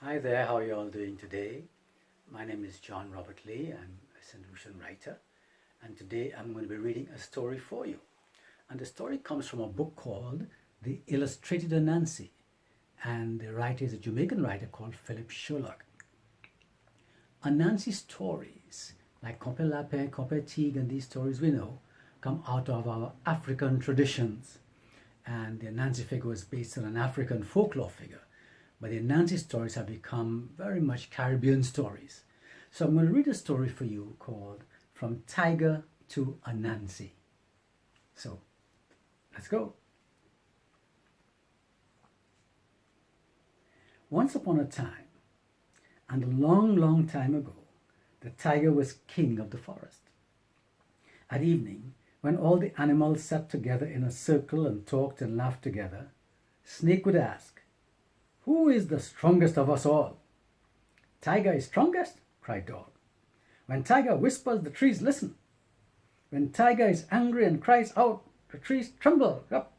Hi there, how are you all doing today? My name is John Robert Lee. I'm a St Lucian writer, and today I'm going to be reading a story for you. And the story comes from a book called The Illustrated Anansi, and the writer is a Jamaican writer called Phillip Sherlock. Anansi stories, like Kope Lape, Kope Teague, and these stories we know, come out of our African traditions. And the Anansi figure was based on an African folklore figure. But the Anansi stories have become very much Caribbean stories. So I'm going to read a story for you called From Tiger to Anansi. So let's go. Once upon a time, and a long, long time ago, the tiger was king of the forest. At evening, when all the animals sat together in a circle and talked and laughed together, Snake would ask, "Who is the strongest of us all?" "Tiger is strongest," cried Dog. "When Tiger whispers, the trees listen. When Tiger is angry and cries out, the trees tremble up."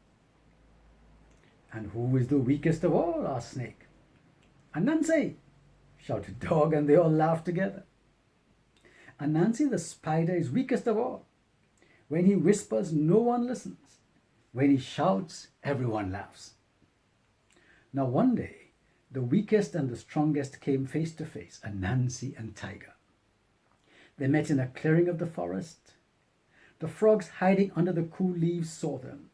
"And who is the weakest of all?" asked Snake. "Anansi," shouted Dog, and they all laughed together. "Anansi the spider is weakest of all. When he whispers, no one listens. When he shouts, everyone laughs." Now one day, the weakest and the strongest came face to face, Anansi and Tiger. They met in a clearing of the forest. The frogs hiding under the cool leaves saw them.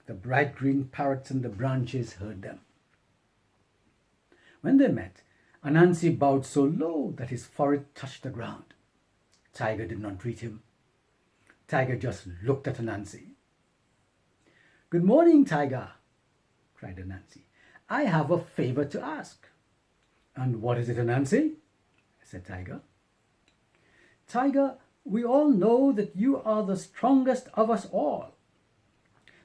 The bright green parrots in the branches heard them. When they met, Anansi bowed so low that his forehead touched the ground. Tiger did not greet him. Tiger just looked at Anansi. "Good morning, Tiger," cried Anansi. "I have a favor to ask." "And what is it, Anansi?" said Tiger. "Tiger, we all know that you are the strongest of us all.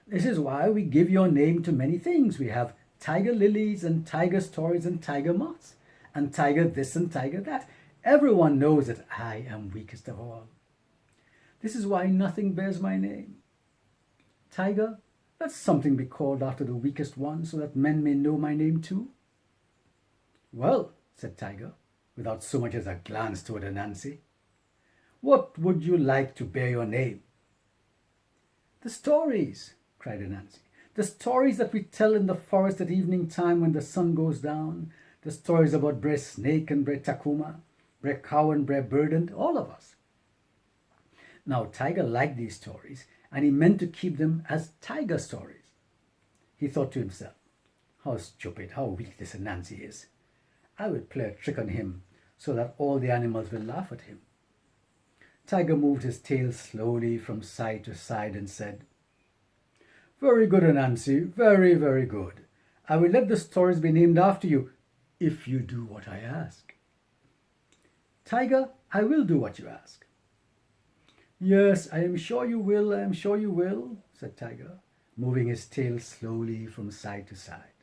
This is why we give your name to many things. We have tiger lilies and tiger stories and tiger moths and tiger this and tiger that. Everyone knows that I am weakest of all. This is why nothing bears my name. Tiger, let something be called after the weakest one so that men may know my name too." "Well," said Tiger, without so much as a glance toward Anansi, "what would you like to bear your name?" "The stories," cried Anansi. "The stories that we tell in the forest at evening time when the sun goes down. The stories about Bre Snake and Bre Takuma, Bre Cow and Bre Bird and all of us." Now Tiger liked these stories, and he meant to keep them as tiger stories. He thought to himself, "How stupid, how weak this Anansi is. I will play a trick on him so that all the animals will laugh at him." Tiger moved his tail slowly from side to side and said, "Very good, Anansi, very, very good. I will let the stories be named after you if you do what I ask." "Tiger, I will do what you ask." "Yes, I am sure you will, I am sure you will," said Tiger, moving his tail slowly from side to side.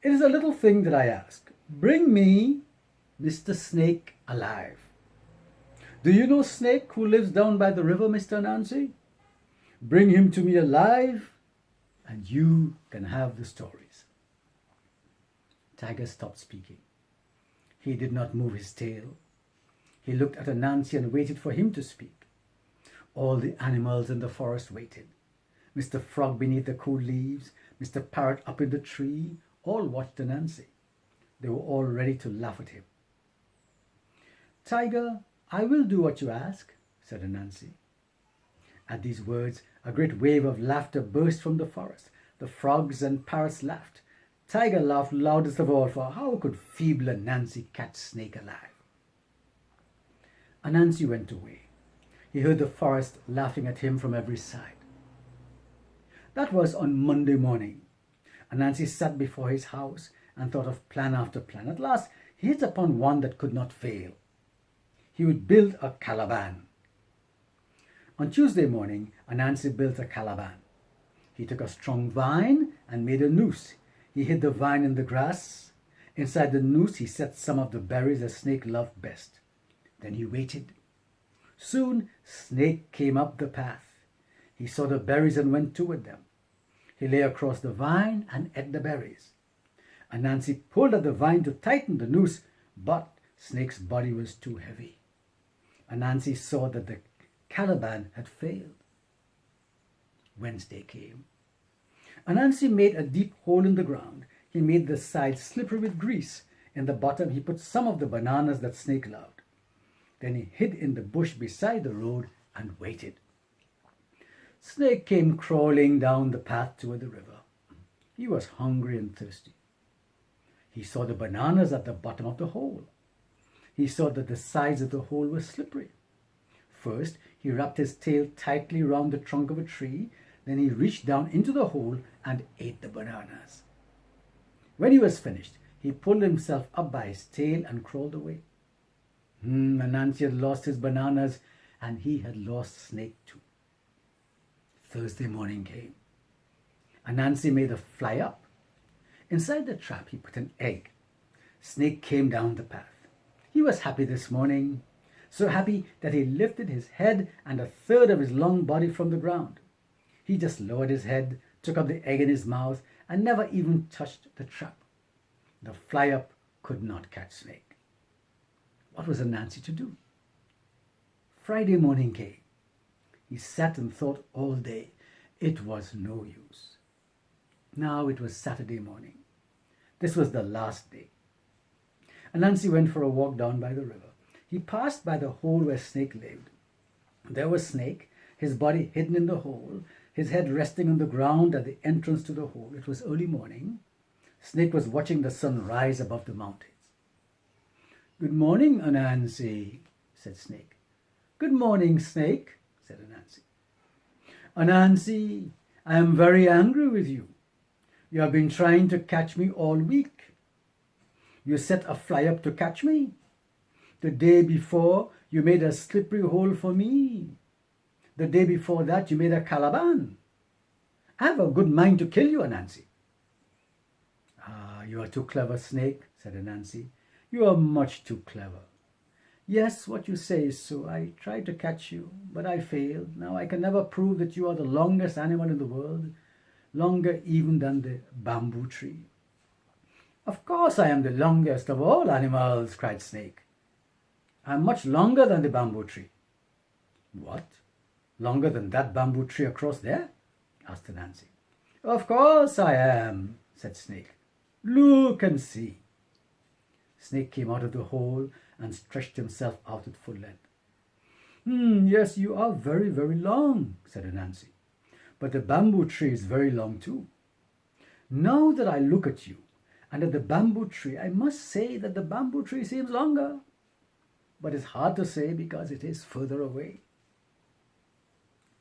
"It is a little thing that I ask. Bring me Mr. Snake alive. Do you know Snake who lives down by the river, Mr. Anansi? Bring him to me alive, and you can have the stories." Tiger stopped speaking. He did not move his tail. He looked at Anansi and waited for him to speak. All the animals in the forest waited. Mr. Frog beneath the cool leaves, Mr. Parrot up in the tree, all watched Anansi. They were all ready to laugh at him. "Tiger, I will do what you ask," said Anansi. At these words, a great wave of laughter burst from the forest. The frogs and parrots laughed. Tiger laughed loudest of all, for how could feeble Anansi catch Snake alive? Anansi went away. He heard the forest laughing at him from every side. That was on Monday morning. Anansi sat before his house and thought of plan after plan. At last he hit upon one that could not fail. He would build a calaban. On Tuesday morning, Anansi built a calaban. He took a strong vine and made a noose. He hid the vine in the grass. Inside the noose he set some of the berries the Snake loved best. Then he waited. Soon Snake came up the path. He saw the berries and went toward them. He lay across the vine and ate the berries. Anansi pulled at the vine to tighten the noose, but Snake's body was too heavy. Anansi saw that the calaban had failed. Wednesday came. Anansi made a deep hole in the ground. He made the sides slippery with grease. In the bottom he put some of the bananas that Snake loved. Then he hid in the bush beside the road and waited. Snake came crawling down the path toward the river. He was hungry and thirsty. He saw the bananas at the bottom of the hole. He saw that the sides of the hole were slippery. First, he wrapped his tail tightly round the trunk of a tree. Then he reached down into the hole and ate the bananas. When he was finished, he pulled himself up by his tail and crawled away. Anansi had lost his bananas, and he had lost Snake too. Thursday morning came. Anansi made a fly up. Inside the trap he put an egg. Snake came down the path. He was happy this morning, so happy that he lifted his head and a third of his long body from the ground. He just lowered his head, took up the egg in his mouth, and never even touched the trap. The fly-up could not catch Snake. What was Anansi to do? Friday morning came. He sat and thought all day. It was no use. Now it was Saturday morning. This was the last day. Anansi went for a walk down by the river. He passed by the hole where Snake lived. There was Snake, his body hidden in the hole, his head resting on the ground at the entrance to the hole. It was early morning. Snake was watching the sun rise above the mountains. "Good morning, Anansi," said Snake. "Good morning, Snake," said Anansi. "Anansi, I am very angry with you. You have been trying to catch me all week. You set a fly up to catch me. The day before, you made a slippery hole for me. The day before that, you made a calaban. I have a good mind to kill you, Anansi." "Ah, you are too clever, Snake," said Anansi. "You are much too clever. Yes, what you say is so. I tried to catch you, but I failed. Now I can never prove that you are the longest animal in the world, longer even than the bamboo tree." "Of course I am the longest of all animals," cried Snake. "I am much longer than the bamboo tree." "What? Longer than that bamboo tree across there?" asked Anansi. "Of course I am," said Snake. "Look and see." Snake came out of the hole and stretched himself out at full length. "Yes, you are very, very long," said Anansi. "But the bamboo tree is very long too. Now that I look at you and at the bamboo tree, I must say that the bamboo tree seems longer. But it's hard to say because it is further away."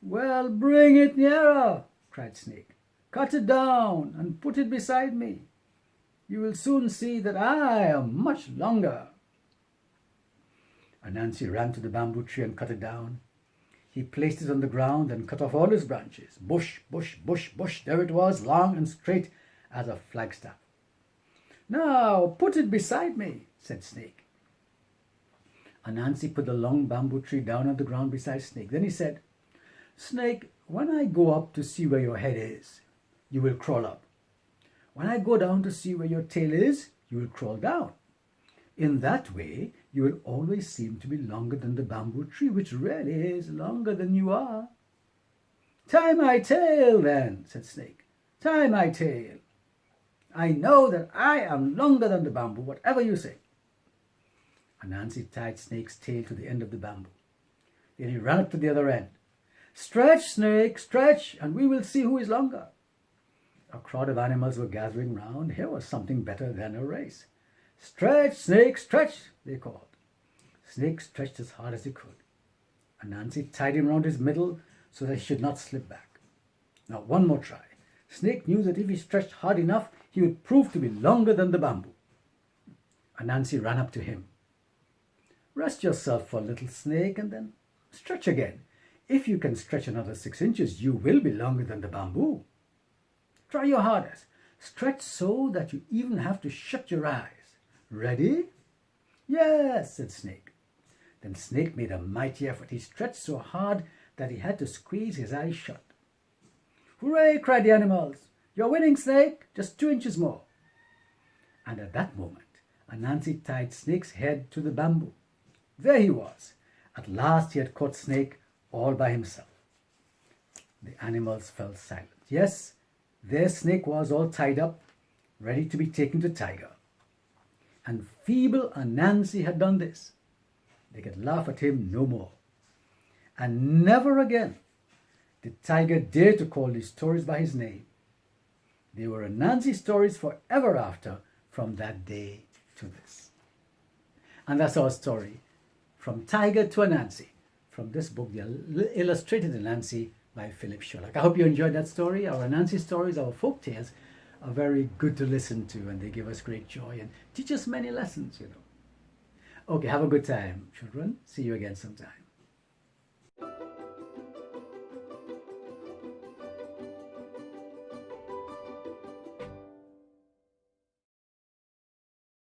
"Well, bring it nearer," cried Snake. "Cut it down and put it beside me. You will soon see that I am much longer." Anansi ran to the bamboo tree and cut it down. He placed it on the ground and cut off all its branches. Bush, bush, bush, bush. There it was, long and straight as a flagstaff. "Now put it beside me," said Snake. Anansi put the long bamboo tree down on the ground beside Snake. Then he said, "Snake, when I go up to see where your head is, you will crawl up. When I go down to see where your tail is, you will crawl down. In that way, you will always seem to be longer than the bamboo tree, which really is longer than you are." "Tie my tail, then," said Snake. "Tie my tail. I know that I am longer than the bamboo, whatever you say." Anansi tied Snake's tail to the end of the bamboo. Then he ran up to the other end. "Stretch, Snake, stretch, and we will see who is longer." A crowd of animals were gathering round. Here was something better than a race. "Stretch, Snake, stretch," they called. Snake stretched as hard as he could. Anansi tied him round his middle so that he should not slip back. Now one more try. Snake knew that if he stretched hard enough, he would prove to be longer than the bamboo. Anansi ran up to him. "Rest yourself for a little, Snake, and then stretch again. If you can stretch another 6 inches, you will be longer than the bamboo. Try your hardest. Stretch so that you even have to shut your eyes. Ready?" "Yes," said Snake. Then Snake made a mighty effort. He stretched so hard that he had to squeeze his eyes shut. "Hooray!" cried the animals. "You're winning, Snake. Just 2 inches more." And at that moment, Anansi tied Snake's head to the bamboo. There he was. At last he had caught Snake all by himself. The animals fell silent. Yes, there Snake was, all tied up, ready to be taken to Tiger. And feeble Anansi had done this. They could laugh at him no more. And never again did Tiger dare to call these stories by his name. They were Anansi stories forever after, from that day to this. And that's our story, From Tiger to Anansi, from this book, The Illustrated Anansi by Phillip Sherlock. I hope you enjoyed that story. Our Anansi stories, our folk tales, are very good to listen to, and they give us great joy and teach us many lessons, Okay, have a good time, children. See you again sometime.